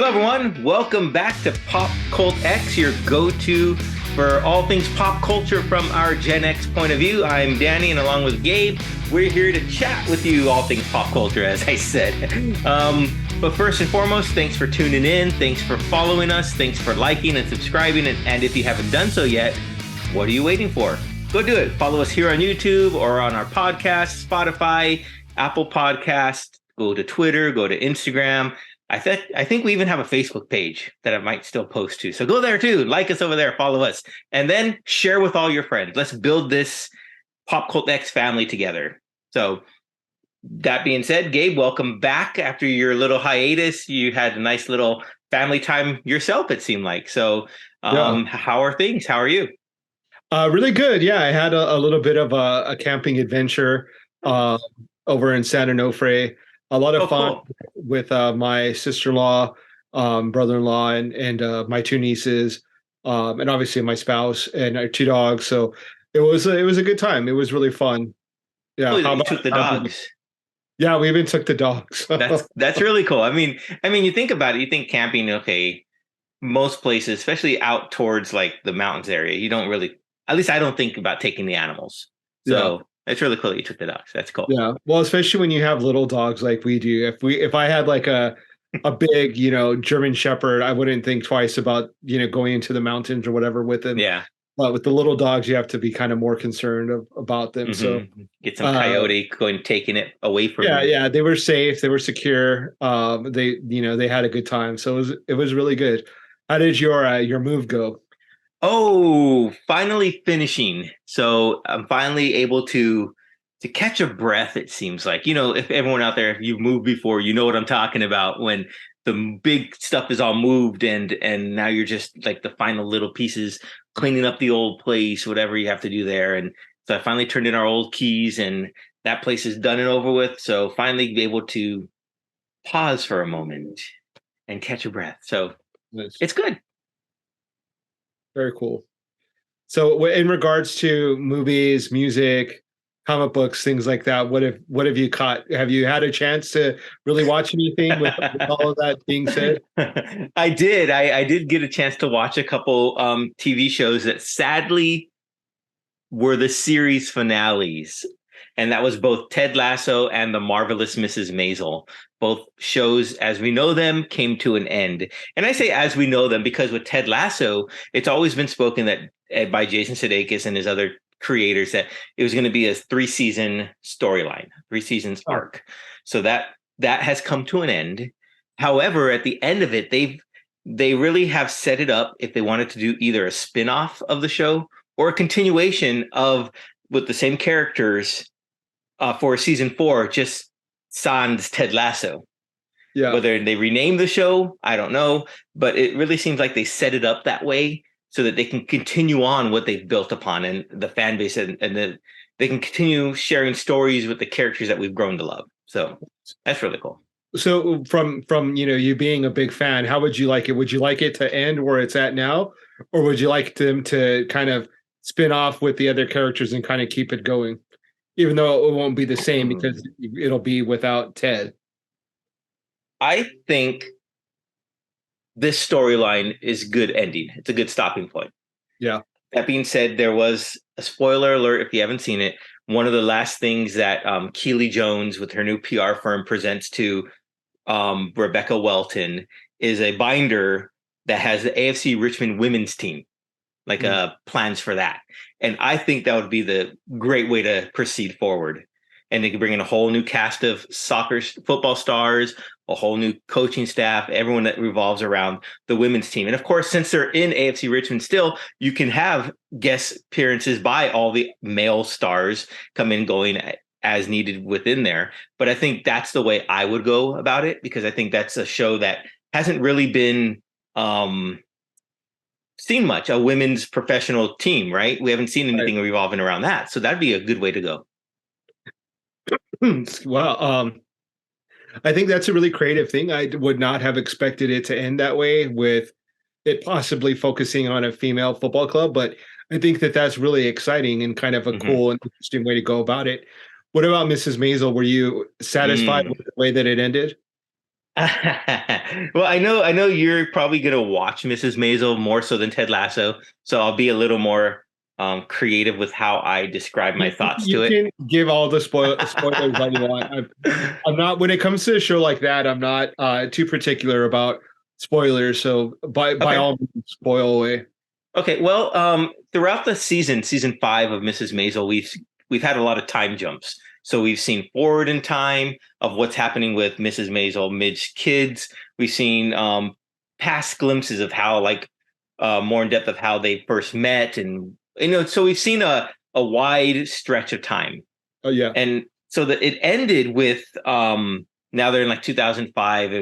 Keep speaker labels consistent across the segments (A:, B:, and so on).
A: Hello, everyone. Welcome back to Pop Cult X, your go-to for all things pop culture from our Gen X point of view. I'm Danny, and along with Gabe, we're here to chat with you all things pop culture, as I said. But first and foremost, thanks for tuning in. Thanks for following us. Thanks for liking and subscribing. And if you haven't done so yet, what are you waiting for? Go do it. Follow us here on YouTube or on our podcast, Spotify, Apple Podcast. Go to Twitter. Go to Instagram. I think we even have a Facebook page that I might still post to. So go there too. Like us over there. Follow us. And then share with all your friends. Let's build this Pop Cult X family together. So that being said, Gabe, welcome back after your little hiatus. You had a nice little family time yourself, it seemed like. So How are things? How are you?
B: Really good. Yeah, I had a little bit of a camping adventure over in San Onofre. A lot of fun with my sister-in-law, brother-in-law, and my two nieces, and obviously my spouse and our two dogs. So it was a good time. It was really fun. Yeah,
A: you took the dogs.
B: Yeah, we even took the dogs.
A: That's really cool. I mean, you think about it. You think camping, okay, most places, especially out towards like the mountains area, you don't really. At least I don't think about taking the animals. So. Yeah. It's really cool that you took the dogs. That's cool.
B: Yeah. Well, especially when you have little dogs like we do. If I had like a big, German Shepherd, I wouldn't think twice about, going into the mountains or whatever with them.
A: Yeah.
B: But with the little dogs, you have to be kind of more concerned about them. Mm-hmm. So
A: get some coyote taking it away from you.
B: Yeah. They were safe. They were secure. They had a good time. So it was really good. How did your move go?
A: Oh, finally finishing. So I'm finally able to catch a breath, it seems like. If everyone out there, you've moved before, you know what I'm talking about when the big stuff is all moved and now you're just like the final little pieces, cleaning up the old place, whatever you have to do there. And so I finally turned in our old keys and that place is done and over with. So finally be able to pause for a moment and catch a breath. So It's good.
B: Very cool. So in regards to movies, music, comic books, things like that, what have you caught? Have you had a chance to really watch anything with all of that being said?
A: I did. I did get a chance to watch a couple TV shows that sadly were the series finales. And that was both Ted Lasso and The Marvelous Mrs. Maisel. Both shows, as we know them, came to an end. And I say as we know them because with Ted Lasso, it's always been spoken that by Jason Sudeikis and his other creators that it was going to be a 3-season storyline, 3 seasons arc. So that has come to an end. However, at the end of it, they really have set it up if they wanted to do either a spin-off of the show or a continuation with the same characters for season 4, just sans Ted Lasso. Yeah. Whether they rename the show, I don't know, but it really seems like they set it up that way so that they can continue on what they've built upon and the fan base, and then they can continue sharing stories with the characters that we've grown to love. So that's really cool.
B: So from you being a big fan, how would you like it? Would you like it to end where it's at now, or would you like them to kind of spin off with the other characters and kind of keep it going? Even though it won't be the same because it'll be without Ted.
A: I think this storyline is good ending. It's a good stopping point.
B: Yeah.
A: That being said, there was a spoiler alert if you haven't seen it. One of the last things that Keely Jones with her new PR firm presents to Rebecca Welton is a binder that has the AFC Richmond women's team, like plans for that. And I think that would be the great way to proceed forward. And they could bring in a whole new cast of football stars, a whole new coaching staff, everyone that revolves around the women's team. And of course, since they're in AFC Richmond still, you can have guest appearances by all the male stars come in going as needed within there. But I think that's the way I would go about it, because I think that's a show that hasn't really been seen much, a women's professional team, right? We haven't seen anything revolving around that. So that'd be a good way to go.
B: Well, I think that's a really creative thing. I would not have expected it to end that way, with it possibly focusing on a female football club. But I think that's really exciting and kind of a cool and interesting way to go about it. What about Mrs. Maisel? Were you satisfied with the way that it ended?
A: Well, I know you're probably gonna watch Mrs. Maisel more so than Ted Lasso, so I'll be a little more creative with how I describe my thoughts
B: You
A: to it.
B: can give all the spoilers that you want. I'm not when it comes to a show like that. I'm not too particular about spoilers. So by
A: Okay.
B: all means, spoil away.
A: Okay. Well, throughout the season 5 of Mrs. Maisel, we've had a lot of time jumps. So we've seen forward in time of what's happening with Mrs. Maisel, Midge's kids. We've seen past glimpses of how, like, more in depth of how they first met, and so we've seen a wide stretch of time.
B: Oh yeah.
A: And so that it ended with now they're in like 2005,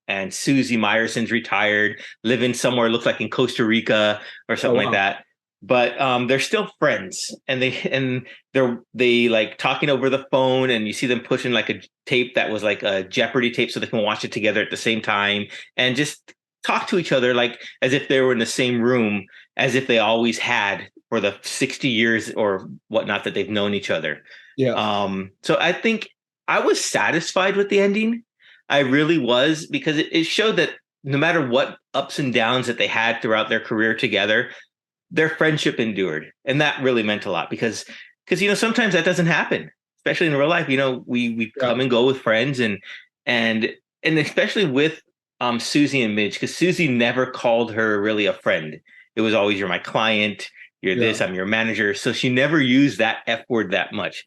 A: and Susie Meyerson's retired, living somewhere looks like in Costa Rica or
B: Oh
A: something like
B: wow.
A: that. But they're still friends, and they like talking over the phone, and you see them pushing like a tape that was like a Jeopardy tape, so they can watch it together at the same time, and just talk to each other like as if they were in the same room, as if they always had for the 60 years or whatnot that they've known each other.
B: Yeah.
A: So I think I was satisfied with the ending. I really was, because it showed that no matter what ups and downs that they had throughout their career together, their friendship endured. And that really meant a lot, because sometimes that doesn't happen, especially in real life. We
B: Yeah.
A: come and go with friends, and and especially with Susie and Midge, because Susie never called her really a friend. It was always, you're my client, you're
B: Yeah.
A: this, I'm your manager. So she never used that F word that much.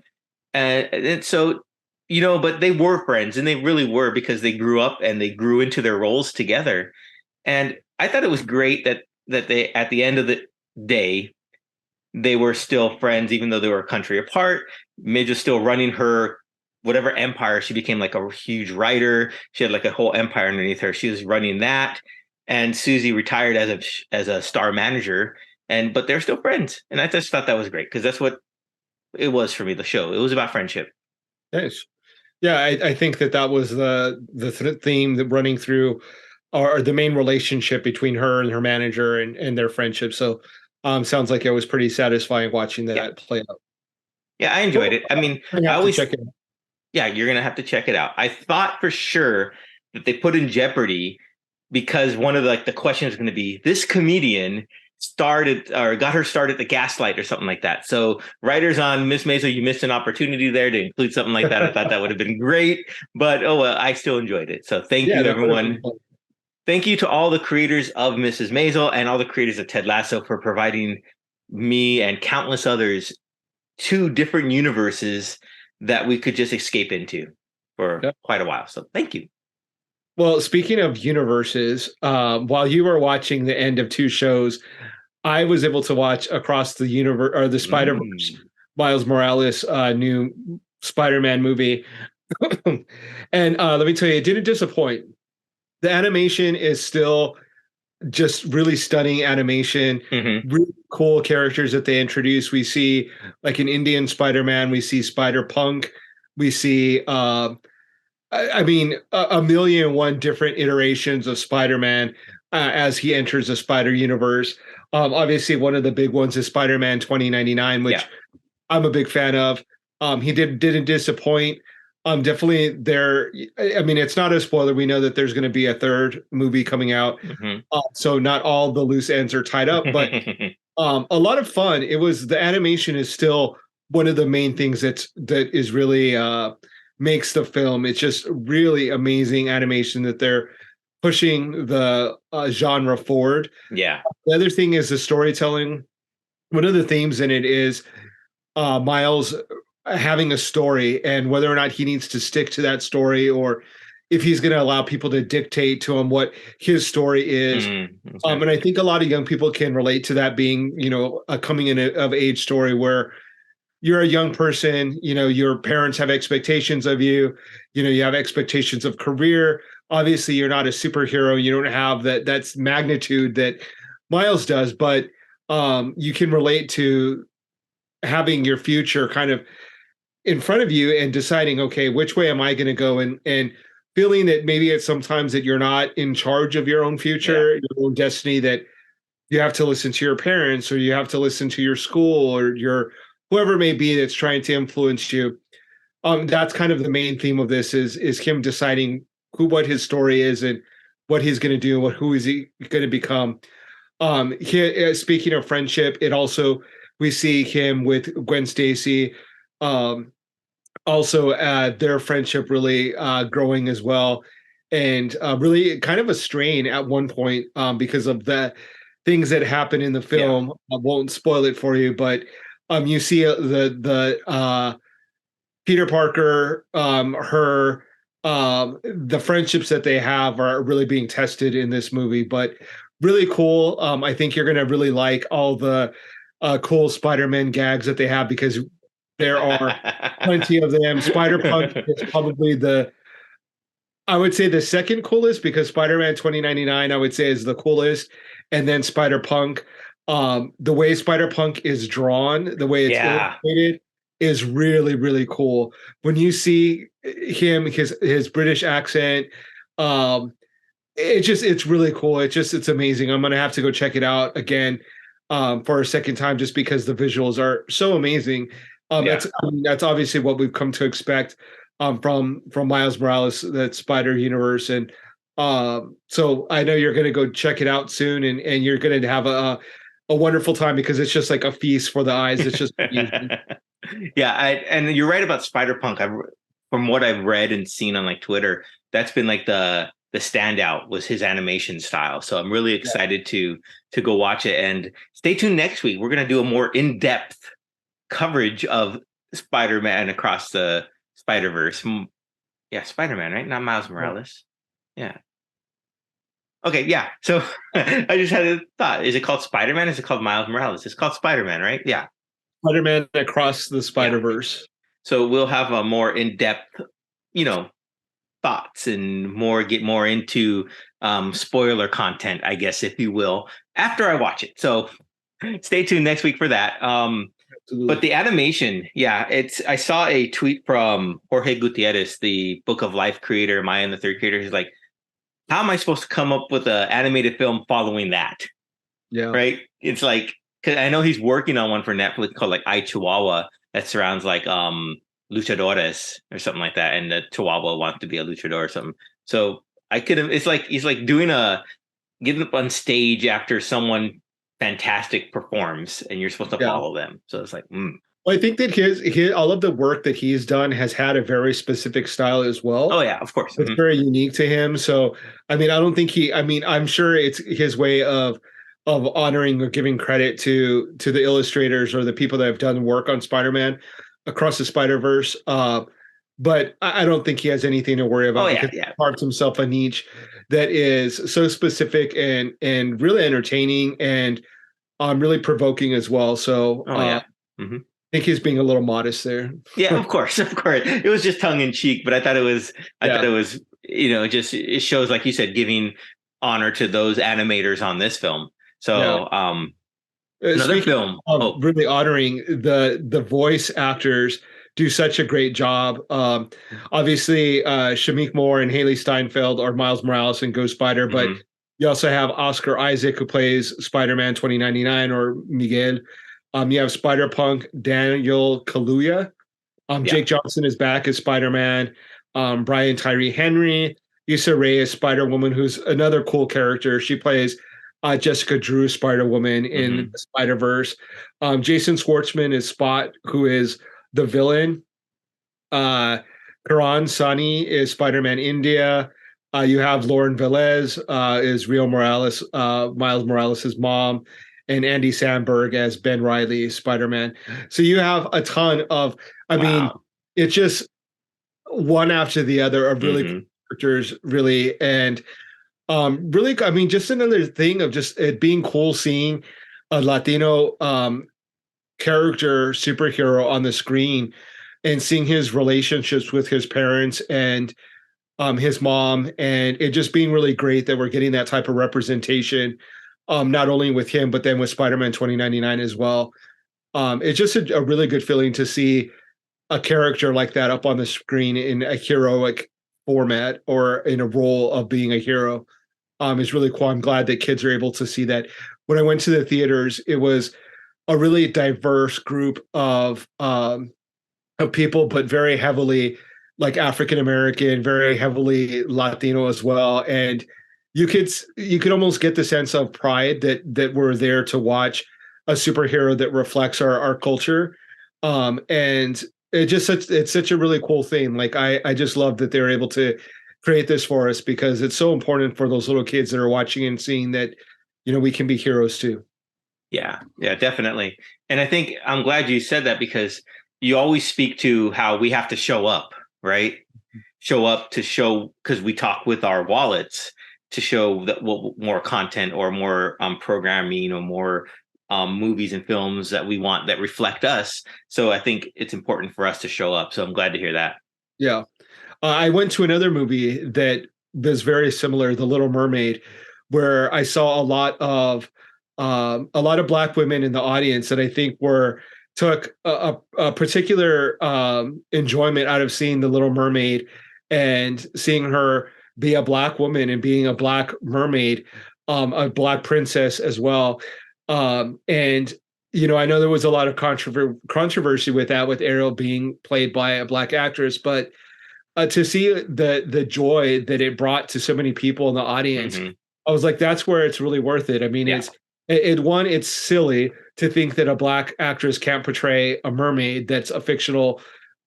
A: And so, but they were friends, and they really were, because they grew up and they grew into their roles together. And I thought it was great that they, at the end of the day, they were still friends, even though they were a country apart. Midge was still running her whatever empire. She became like a huge writer. She had like a whole empire underneath her. She was running that, and Susie retired as a star manager. And but they're still friends, and I just thought that was great, because that's what it was for me. The show, it was about friendship.
B: Nice. Yeah, I think that was the theme that running through, or the main relationship between her and her manager and their friendship. So, sounds like it was pretty satisfying watching
A: Yeah,
B: that play out.
A: yeah, I enjoyed
B: Well,
A: it. I mean,
B: I
A: I
B: have to
A: always,
B: check it out.
A: yeah, you're gonna have to check it out. I thought for sure that they put in Jeopardy, because one of the questions is going to be, this comedian started or got her start at the Gaslight or something like that. So writers on Miss Maisel, you missed an opportunity there to include something like that. I thought that would have been great, but oh well, I still enjoyed it. So thank
B: Yeah,
A: you,
B: that would have been
A: everyone.
B: fun.
A: Thank you to all the creators of Mrs. Maisel and all the creators of Ted Lasso for providing me and countless others two different universes that we could just escape into for
B: Yeah.
A: quite a while. So thank you.
B: Well, speaking of universes, while you were watching the end of two shows, I was able to watch Across the Universe, or the Spider-Verse,
A: Mm.
B: Miles Morales' new Spider-Man movie. And let me tell you, it didn't disappoint. The animation is still just really stunning animation,
A: Hmm.
B: really cool characters that they introduce. We see like an Indian Spider-Man, we see Spider-Punk, we see I mean, a million and one different iterations of Spider-Man as he enters the Spider Universe. Obviously, one of the big ones is Spider-Man 2099,
A: Yeah.
B: which I'm a big fan of. He didn't disappoint. Definitely there. I mean, it's not a spoiler. We know that there's going to be a third movie coming out,
A: Hmm.
B: so not all the loose ends are tied up. But a lot of fun. It was the animation is still one of the main things that is really makes the film. It's just really amazing animation that they're pushing the genre forward.
A: Yeah.
B: The other thing is the storytelling. One of the themes in it is Miles having a story, and whether or not he needs to stick to that story, or if he's going to allow people to dictate to him what his story is.
A: Okay.
B: And I think a lot of young people can relate to that being, a coming in of age story where you're a young person, your parents have expectations of you, you have expectations of career. Obviously, you're not a superhero. You don't have that's magnitude that Miles does, but you can relate to having your future kind of in front of you and deciding, okay, which way am I going to go, and feeling that maybe it's sometimes that you're not in charge of your own
A: Yeah.
B: future, your own destiny, that you have to listen to your parents, or you have to listen to your school, or your whoever it may be that's trying to influence you. That's kind of the main theme of this is him deciding what his story is and what he's going to do, who is he going to become. Speaking of friendship, it also we see him with Gwen Stacy. Um, Also, their friendship really growing as well, and really kind of a strain at one point because of the things that happen in the
A: Yeah.
B: film. I won't spoil it for you, but you see the Peter Parker, the friendships that they have are really being tested in this movie, but really cool. I think you're going to really like all the cool Spider-Man gags that they have because there are plenty of them. Spider-Punk is probably I would say the second coolest because Spider-Man 2099, I would say, is the coolest. And then Spider-Punk. The way Spider-Punk is drawn, the way it's
A: Yeah.
B: illustrated, is really, really cool. When you see him, his British accent, um, it's really cool. It's amazing. I'm gonna have to go check it out again for a second time just because the visuals are so amazing.
A: Yeah.
B: That's obviously what we've come to expect from Miles Morales, that Spider Universe, and so I know you're going to go check it out soon, and you're going to have a wonderful time because it's just like a feast for the eyes. It's just amazing.
A: Yeah, and you're right about Spider-Punk. From what I've read and seen on like Twitter, that's been like the standout was his animation style. So I'm really
B: Yeah.
A: excited to go watch it and stay tuned next week. We're gonna do a more in-depth coverage of Spider-Man across the Spider-Verse. Yeah, Spider-Man, right? Not Miles
B: Yeah.
A: Morales. Yeah. Okay, yeah. So I just had a thought. Is it called Spider-Man? Is it called Miles Morales? It's called Spider-Man, right? Yeah.
B: Spider-Man Across the
A: Yeah.
B: Spider-Verse.
A: So we'll have a more in-depth, you know, thoughts and get more into spoiler content, I guess, if you will, after I watch it. So stay tuned next week for that. But
B: Absolutely.
A: the animation, yeah, I saw a tweet from Jorge Gutierrez, the Book of Life creator, Maya and the Third creator. He's like, how am I supposed to come up with an animated film following that?
B: Yeah.
A: Right? It's like, because I know he's working on one for Netflix called like I Chihuahua that surrounds like luchadores or something like that, and the Chihuahua wants to be a luchador or something. So I could have. It's like he's like doing getting up on stage after someone fantastic performs, and you're supposed to
B: Yeah.
A: follow them. So it's like,
B: Well, I think that his all of the work that he's done has had a very specific style as
A: oh
B: well.
A: yeah, of course.
B: It's very unique to him. So, I mean, I don't think I mean, I'm sure it's his way of honoring or giving credit to the illustrators or the people that have done work on Spider-Man across the Spider-Verse. But I don't think he has anything to worry
A: Oh
B: about
A: yeah,
B: because he
A: yeah.
B: carved himself a niche that is so specific and really entertaining and really provoking as well. So,
A: Oh yeah. Hmm.
B: I think he's being a little modest there.
A: Yeah, of course, of course. It was just tongue in cheek, but I thought
B: Yeah,
A: it was, just it shows, like you said, giving honor to those animators on this film.
B: yeah.
A: So, another
B: Speaking
A: film.
B: of
A: Oh,
B: really honoring the voice actors do such a great job. Obviously, Shamik Moore and Haley Steinfeld are Miles Morales and Ghost Spider, but
A: mhm.
B: you also have Oscar Isaac who plays Spider-Man 2099 or Miguel. You have Spider-Punk Daniel Kaluuya.
A: Yeah.
B: Jake Johnson is back as Spider-Man. Brian Tyree Henry. Issa Rae is Spider-Woman, who's another cool character. She plays Jessica Drew, Spider-Woman in
A: Hmm.
B: the Spider-Verse. Jason Schwartzman is Spot, who is the villain. Uh, Karan Sani is Spider-Man India. You have Lauren Velez is Rio Morales, Miles Morales' mom, and Andy Samberg as Ben Riley, Spider-Man. So you have a ton of, I mean,
A: Wow.
B: it's just one after the other of really cool
A: Hmm.
B: characters, really, and really, I mean, just another thing of just it being cool seeing a Latino character superhero on the screen and seeing his relationships with his parents and his mom, and it just being really great that we're getting that type of representation, not only with him but then with Spider-Man 2099 as well. It's just a really good feeling to see a character like that up on the screen in a heroic format or in a role of being a hero. Is really cool. I'm glad that kids are able to see that. When I went to the theaters, it was a really diverse group of people, but very heavily like African American, very heavily Latino as well, and you could almost get the sense of pride that we're there to watch a superhero that reflects our culture, and it's such a really cool thing. Like I just love that they're able to create this for us because it's so important for those little kids that are watching and seeing that we can be heroes too.
A: Yeah, yeah, definitely. And I think I'm glad you said that because you always speak to how we have to show up, right? Show up to show because we talk with our wallets to show that what more content or more programming or more movies and films that we want that reflect us. So I think it's important for us to show up. So I'm glad to hear that.
B: Yeah. I went to another movie that was very similar, The Little Mermaid, where I saw a lot of Black women in the audience that I think were took a particular enjoyment out of seeing The Little Mermaid and seeing her be a Black woman and being a Black mermaid, a Black princess as well. And I know there was a lot of controversy with that, with Ariel being played by a Black actress, but to see the joy that it brought to so many people in the audience,
A: Hmm.
B: I was like, that's where it's really worth it. I mean,
A: Yeah.
B: it's silly to think that a Black actress can't portray a mermaid that's a fictional,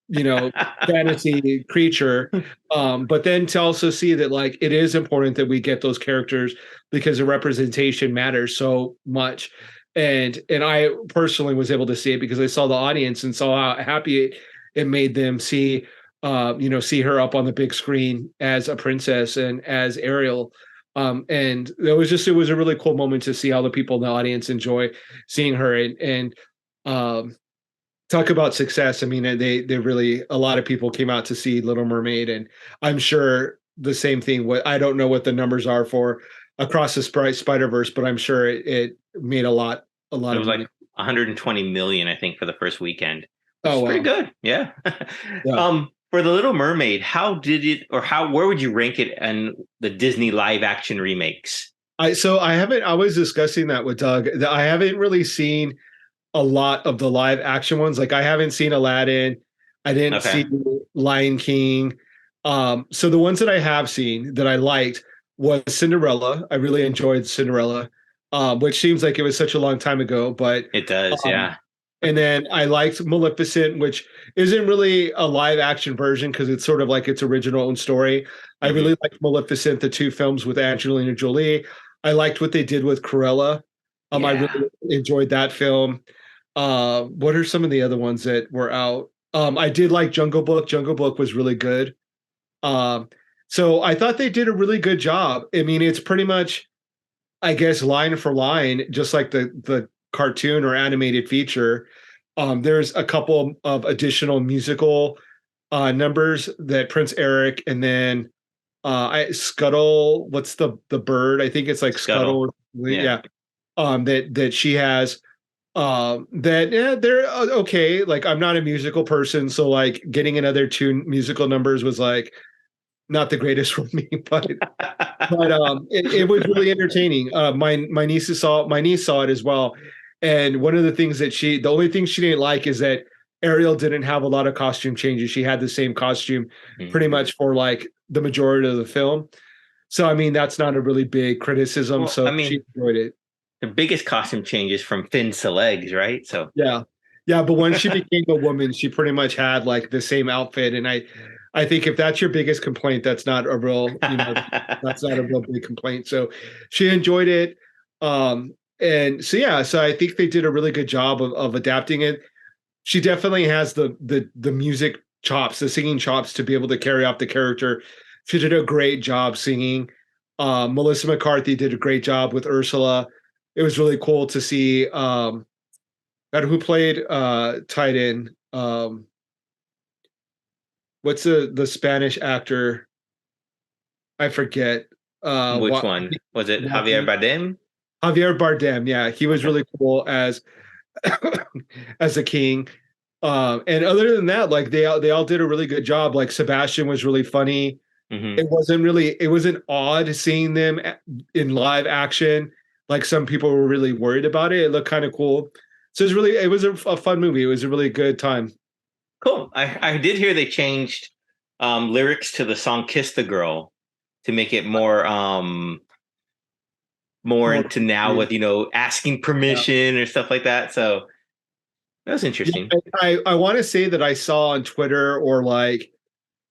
B: you know, fantasy creature. But then to also see that like it is important that we get those characters because the representation matters so much. And I personally was able to see it because I saw the audience and saw how happy it made them see see her up on the big screen as a princess and as Ariel. And it was a really cool moment to see how the people in the audience enjoy seeing her and talk about success. I mean, they really, a lot of people came out to see Little Mermaid, and I'm sure the same thing. What I don't know what the numbers are for across the Spider-Verse, but I'm sure it made a
A: It
B: lot of
A: was like
B: money.
A: 120 million, I think, for the first weekend, which
B: Oh
A: is pretty
B: wow.
A: good. Yeah.
B: Yeah.
A: For the Little Mermaid, how did it, or where would you rank it in the Disney live action remakes?
B: I haven't, I was discussing that with Doug. That I haven't really seen a lot of the live action ones. Like I haven't seen Aladdin. I didn't
A: Okay.
B: see Lion King. So the ones that I have seen that I liked was Cinderella. I really enjoyed Cinderella, which seems like it was such a long time ago, but
A: It does.
B: um,
A: Yeah.
B: and then I liked Maleficent, which isn't really a live action version because it's sort of like its original own story. I
A: Hmm.
B: really liked Maleficent, the two films with Angelina Jolie. I liked what they did with Cruella. I
A: Yeah.
B: really enjoyed that film. What are some of the other ones that were out? I did like Jungle Book. Jungle Book was really good. Um, so I thought they did a really good job. I mean, it's pretty much, I guess, line for line, just like the cartoon or animated feature. There's a couple of additional musical numbers that Prince Eric and then Scuttle. What's the bird? I think it's like
A: Scuttle.
B: Scuttle.
A: Yeah.
B: Yeah. That she has that yeah, they're okay. Like I'm not a musical person, so like getting another two musical numbers was like not the greatest for me, but it was really entertaining. My niece saw it as well, and one of the things that the only thing she didn't like is that Ariel didn't have a lot of costume changes. She had the same costume pretty
A: Mhm.
B: much for like the majority of the film. So I mean that's not a really big criticism.
A: Well, I
B: So she
A: mean,
B: enjoyed it.
A: the biggest costume change is from fins to legs, right? So.
B: Yeah. Yeah, but when she became a woman, she pretty much had like the same outfit. And I think if that's your biggest complaint, that's not a real, that's not a real big complaint. So she enjoyed it. And so yeah, so I think they did a really good job of adapting it. She definitely has the music chops, the singing chops to be able to carry off the character. She did a great job singing. Melissa McCarthy did a great job with Ursula. It was really cool to see God, who played Titan? What's the Spanish actor? I forget.
A: Which one was it? Javier
B: Joaquin
A: Bardem?
B: Javier Bardem. Yeah, he was
A: Okay.
B: really cool as as a king. And other than that, like they all did a really good job. Like Sebastian was really funny.
A: Hmm.
B: It wasn't odd seeing them in live action. Like some people were really worried about it. It looked kind of cool. So it was a fun movie. It was a really good time.
A: Cool. I did hear they changed lyrics to the song "Kiss the Girl" to make it more
B: More,
A: into now
B: yeah.
A: with asking permission or stuff like that. So that was
B: Yeah,
A: interesting.
B: I want to say that I saw on Twitter or like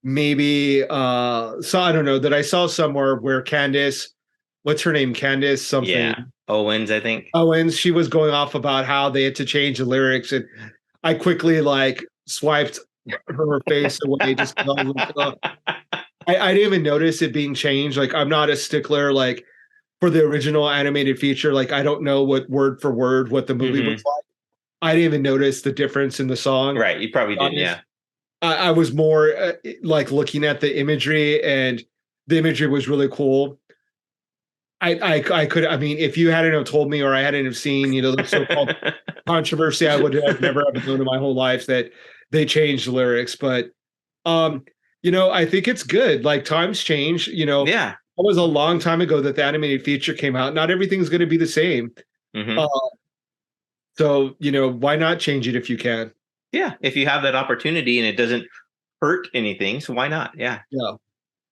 B: maybe so I don't know that I saw somewhere where Candace, what's her name? Candace something.
A: Yeah, Owens, I think.
B: Owens, she was going off about how they had to change the lyrics, and I quickly like swiped her face away just because I was like, I didn't even notice it being changed. Like I'm not a stickler like for the original animated feature. Like I don't know what word for word what the movie was
A: Hmm.
B: like. I didn't even notice the difference in the song.
A: Right, you probably didn't.
B: Honest.
A: Yeah.
B: I was more like looking at the imagery, and the imagery was really cool. I could, I mean, if you hadn't have told me or I hadn't have seen, the so-called controversy, I would have never have known in my whole life that they changed the lyrics. But um, I think it's good. Like times change.
A: Yeah.
B: It was a long time ago that the animated feature came out. Not everything's going to be the same.
A: Hmm.
B: Uh, so why not change it if you can?
A: Yeah. If you have that opportunity and it doesn't hurt anything, so why not? Yeah.
B: Yeah.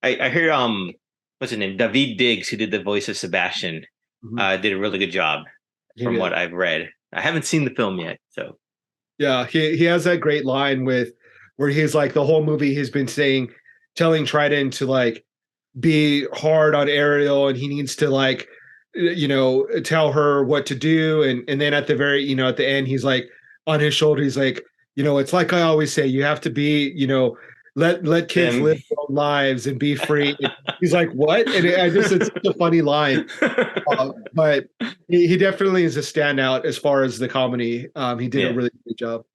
A: I hear what's his name? David Diggs, who did the voice of Sebastian,
B: Mhm.
A: did a really good job
B: He
A: from
B: did.
A: what I've read. I haven't seen the film yet, so
B: Yeah, he has that great line with where he's like the whole movie he's been saying, telling Trident to like be hard on Ariel, and he needs to like tell her what to do, and then at the very at the end he's like on his shoulder he's like it's like I always say you have to be let kids
A: them.
B: live their own lives and be free. And he's like what? And I just it's such a funny line. But he definitely is a standout as far as the comedy. He did a
A: Yeah.
B: really good job.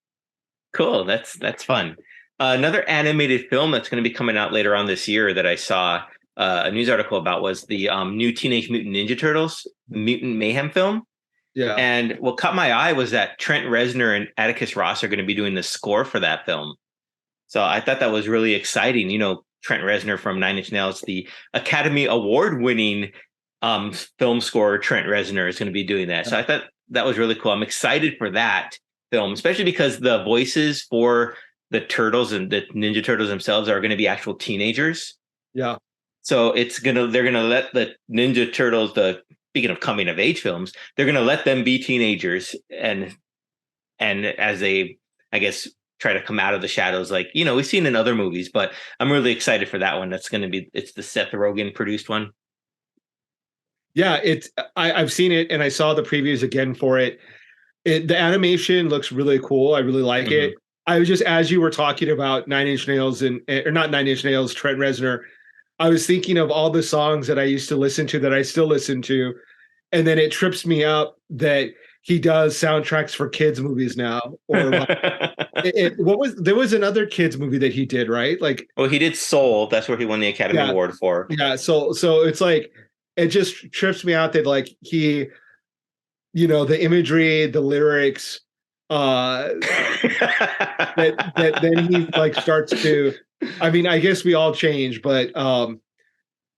A: Cool. That's fun. Another animated film that's going to be coming out later on this year that I saw a news article about was the new Teenage Mutant Ninja Turtles Mutant Mayhem film.
B: Yeah.
A: And what caught my eye was that Trent Reznor and Atticus Ross are going to be doing the score for that film. So I thought that was really exciting. Trent Reznor from Nine Inch Nails, the Academy Award winning film score. Trent Reznor is going to be doing that. So I thought that was really cool. I'm excited for that film, especially because the voices for the turtles and the Ninja Turtles themselves are going to be actual teenagers.
B: Yeah.
A: So they're gonna let the Ninja Turtles, the speaking of coming of age films, they're gonna let them be teenagers and as they, I guess, try to come out of the shadows, like we've seen in other movies. But I'm really excited for that one. It's the Seth Rogen produced one.
B: Yeah, I've seen it and I saw the previews again for it. The animation looks really cool. I really like
A: Hmm.
B: it. I was just as you were talking about Nine Inch Nails and or not Nine Inch Nails, Trent Reznor, I was thinking of all the songs that I used to listen to that I still listen to, and then it trips me up that he does soundtracks for kids movies now. Or like what was there was another kids movie that he did, right? Like
A: Well, he did Soul. That's where he won the Academy
B: yeah,
A: Award for.
B: yeah. So it's like it just trips me out that like he the imagery, the lyrics, that then he like starts to. I mean, I guess we all change, but
A: Well,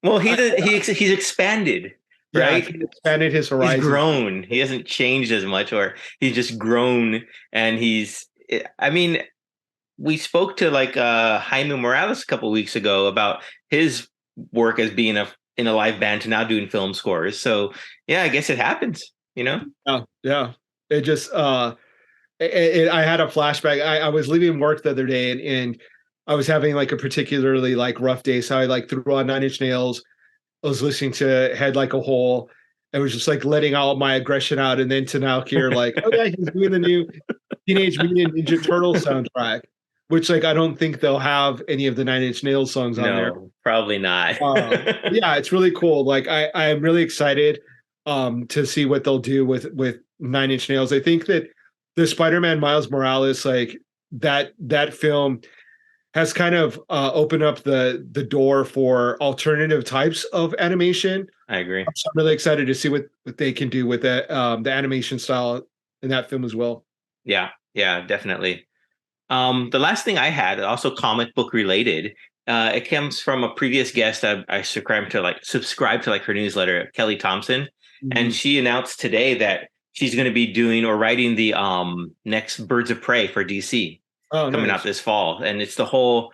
B: I,
A: he's expanded,
B: yeah,
A: right?
B: he expanded his
A: He's
B: horizon.
A: grown. He hasn't changed as much, or he's just grown. And I mean, we spoke to like Jaime Morales a couple weeks ago about his work as being in a live band to now doing film scores. So yeah, I guess it happens, you know?
B: Yeah, yeah. It just I had a flashback. I was leaving work the other day, and I was having like a particularly like rough day, so I like threw on Nine Inch Nails. I was listening to Head Like a Hole. I was just like letting all my aggression out, and then to now hear like, oh yeah, he's doing the new Teenage Mutant Ninja Turtle soundtrack, which like I don't think they'll have any of the Nine Inch Nails songs on there.
A: No, probably not.
B: Yeah, it's really cool. Like I am really excited to see what they'll do with Nine Inch Nails. I think that the Spider-Man Miles Morales, like that film has kind of opened up the door for alternative types of animation.
A: I agree.
B: So I'm really excited to see what they can do with the animation style in that film as well.
A: Yeah, yeah, definitely. The last thing I had, also comic book related, it comes from a previous guest. I subscribe to like her newsletter, Kelly Thompson, and
B: Mhm.
A: she announced today that she's going to be doing or writing the next Birds of Prey for DC
B: Oh,
A: coming out
B: nice.
A: this fall, and it's the whole.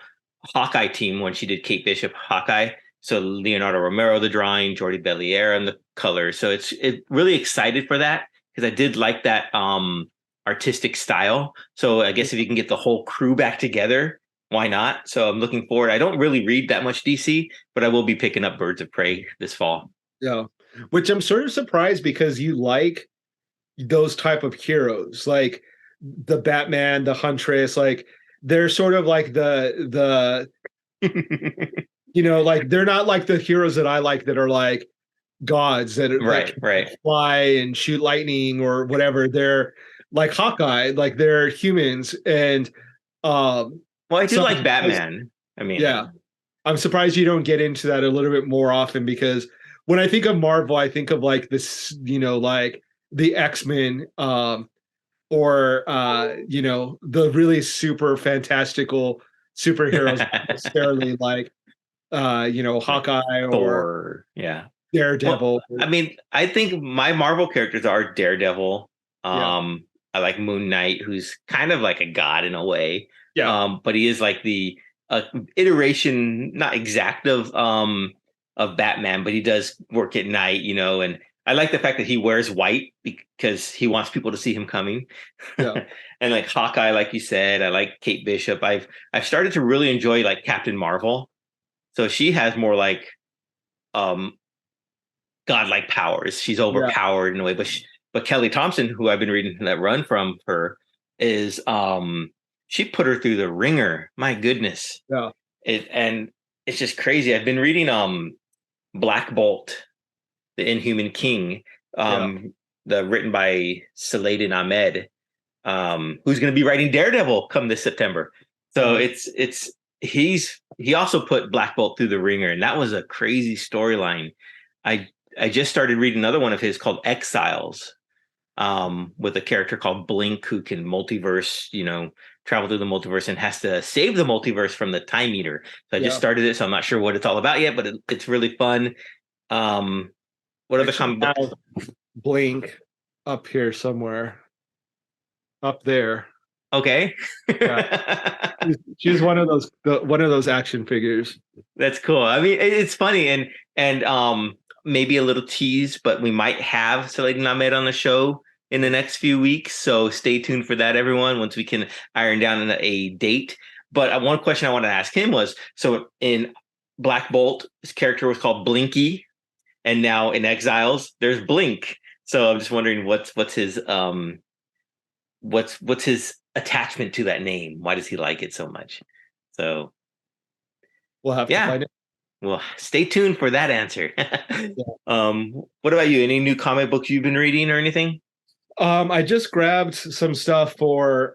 A: Hawkeye team when she did Kate Bishop Hawkeye. So Leonardo Romero the drawing, Jordi Belair and the colors. So it really excited for that because I did like that artistic style. So I guess if you can get the whole crew back together, why not? So I'm looking forward. I don't really read that much DC, but I will be picking up Birds of Prey this fall.
B: Yeah. Which I'm sort of surprised because you like those type of heroes, like the Batman, the Huntress, like they're sort of like the like they're not like the heroes that I like that are like gods that
A: Right,
B: can
A: right.
B: fly and shoot lightning or whatever. They're like Hawkeye, like they're humans. And
A: Well, I do
B: so
A: like Batman. I
B: yeah,
A: mean,
B: I'm surprised you don't get into that a little bit more often because when I think of Marvel, I think of like this, like the X-Men, or the really super fantastical superheroes, not necessarily like
A: like
B: Hawkeye or
A: Thor. Yeah. Well,
B: Daredevil.
A: I mean, I think my Marvel characters are Daredevil.
B: Yeah,
A: I like Moon Knight, who's kind of like a god in a way.
B: yeah,
A: But he is like the iteration, not exact of Batman, but he does work at night, and I like the fact that he wears white because he wants people to see him coming.
B: yeah,
A: And like Hawkeye, like you said, I like Kate Bishop. I've started to really enjoy like Captain Marvel. So she has more like um godlike powers. She's
B: yeah,
A: overpowered in a way, but Kelly Thompson, who I've been reading that run from her, is she put her through the ringer. My goodness,
B: yeah,
A: and it's just crazy. I've been reading Black Bolt, the Inhuman King,
B: yeah.
A: the written by Saladin Ahmed, who's going to be writing Daredevil come this September. So
B: Uh,
A: he also put Black Bolt through the ringer, and that was a crazy storyline. I I just started reading another one of his called Exiles, with a character called Blink who can multiverse, travel through the multiverse and has to save the multiverse from the Time Eater. So I just
B: yeah.
A: started it, so I'm not sure what it's all about yet, but it's really fun. Um, what
B: I
A: other
B: should
A: comic books?
B: have Blink up here somewhere. Up there.
A: Okay.
B: Yeah. She's one of those action figures.
A: That's cool. I mean, it's funny and maybe a little tease, but we might have Saladin Ahmed on the show in the next few weeks. So stay tuned for that, everyone. Once we can iron down a date. But one question I wanted to ask him was: so in Black Bolt, his character was called Blinky, and now in Exiles, there's Blink. So I'm just wondering what's his what's his attachment to that name? Why does he like it so much? So
B: We'll have to
A: yeah.
B: find it.
A: Well, stay tuned for that answer.
B: Yeah.
A: What about you? Any new comic books you've been reading or anything?
B: I just grabbed some stuff for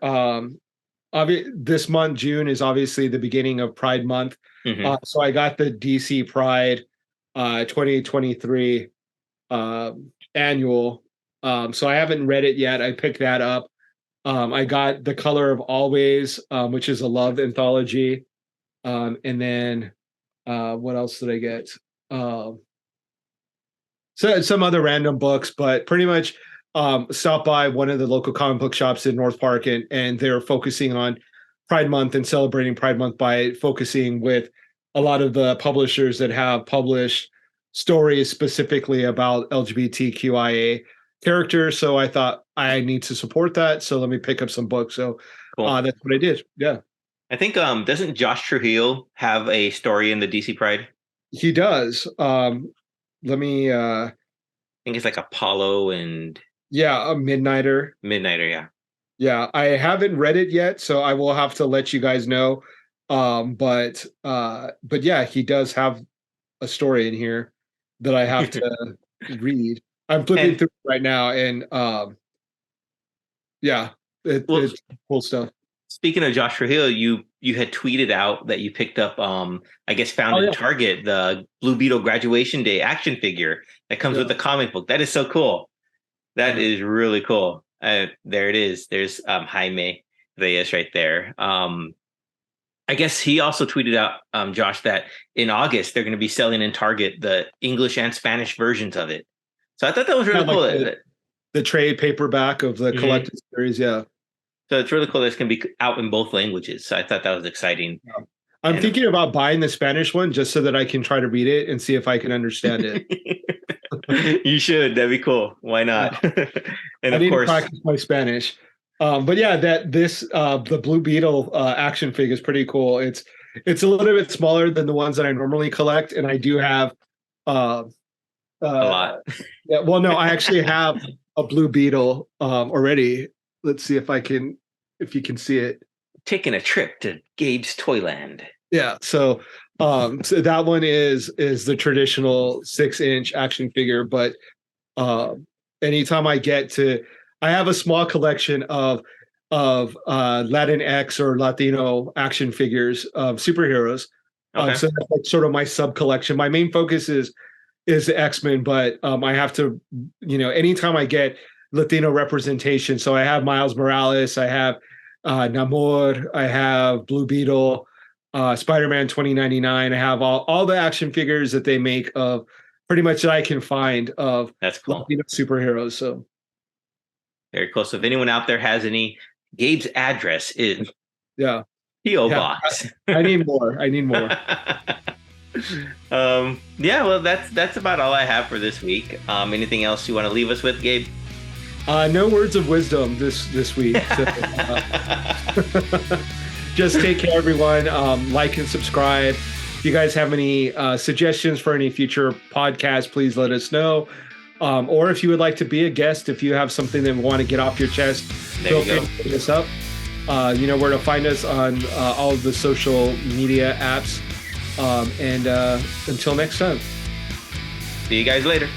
B: this month. June is obviously the beginning of Pride Month.
A: Hmm.
B: So I got the DC Pride 2023 annual. So I haven't read it yet. I picked that up. I got The Color of Always, which is a love anthology. And then what else did I get? So some other random books, but pretty much stopped by one of the local comic book shops in North Park, and they're focusing on Pride Month and celebrating Pride Month by focusing with a lot of the publishers that have published stories specifically about LGBTQIA characters. So I thought I need to support that. So let me pick up some books. So
A: Cool.
B: that's what I did. Yeah,
A: I think doesn't Josh Trujillo have a story in the DC Pride?
B: he does. Let me.
A: I think it's like Apollo and
B: Yeah, a Midnighter.
A: Midnighter. Yeah.
B: Yeah, I haven't read it yet, so I will have to let you guys know. But yeah, he does have a story in here that I have to read. I'm flipping
A: And
B: through it right now, and yeah,
A: well,
B: it's cool stuff.
A: speaking of Josh Trujillo, you had tweeted out that you picked up I guess found
B: Oh
A: in
B: yeah,
A: Target the Blue Beetle graduation day action figure that comes with
B: yeah,
A: the comic book. That is so cool. That
B: yeah.
A: is really cool. There it is. There's Jaime Reyes right there. I guess he also tweeted out, Josh, that in August they're going to be selling in Target the English and Spanish versions of it. So I thought that was
B: Yeah,
A: really
B: like
A: cool.
B: the trade paperback of the
A: Mhm.
B: collected series. Yeah.
A: So it's really cool that it's going to be out in both languages. So I thought that was exciting.
B: Yeah. I'm thinking about buying the Spanish one just so that I can try to read it and see if I can understand it.
A: You should. That'd be cool. Why not? And
B: I
A: of
B: need to
A: course,
B: practice my Spanish. But yeah, the Blue Beetle action figure is pretty cool. It's a little bit smaller than the ones that I normally collect, and I do have uh,
A: a lot.
B: yeah. Well, no, I actually have a Blue Beetle already. Let's see if you can see it.
A: Taking a trip to Gabe's Toyland.
B: Yeah. So that one is the traditional 6-inch action figure, but anytime I have a small collection of Latinx or Latino action figures of superheroes.
A: Okay.
B: So that's like sort of my sub collection. My main focus is the X-Men, but I have to, anytime I get Latino representation. So I have Miles Morales, I have Namor, I have Blue Beetle, Spider-Man 2099. I have all the action figures that they make of pretty much that I can find of
A: That's cool.
B: Latino superheroes. So
A: very cool. So if anyone out there has any, Gabe's address is P.O. Box.
B: I need more.
A: Yeah, well, that's about all I have for this week. Anything else you want to leave us with, Gabe?
B: No words of wisdom this week. So, just take care, everyone. Like and subscribe. If you guys have any suggestions for any future podcasts, please let us know. Or if you would like to be a guest, if you have something that you want to get off your chest, feel free to hit us up. You know where to find us on all of the social media apps. And until next time.
A: See you guys later.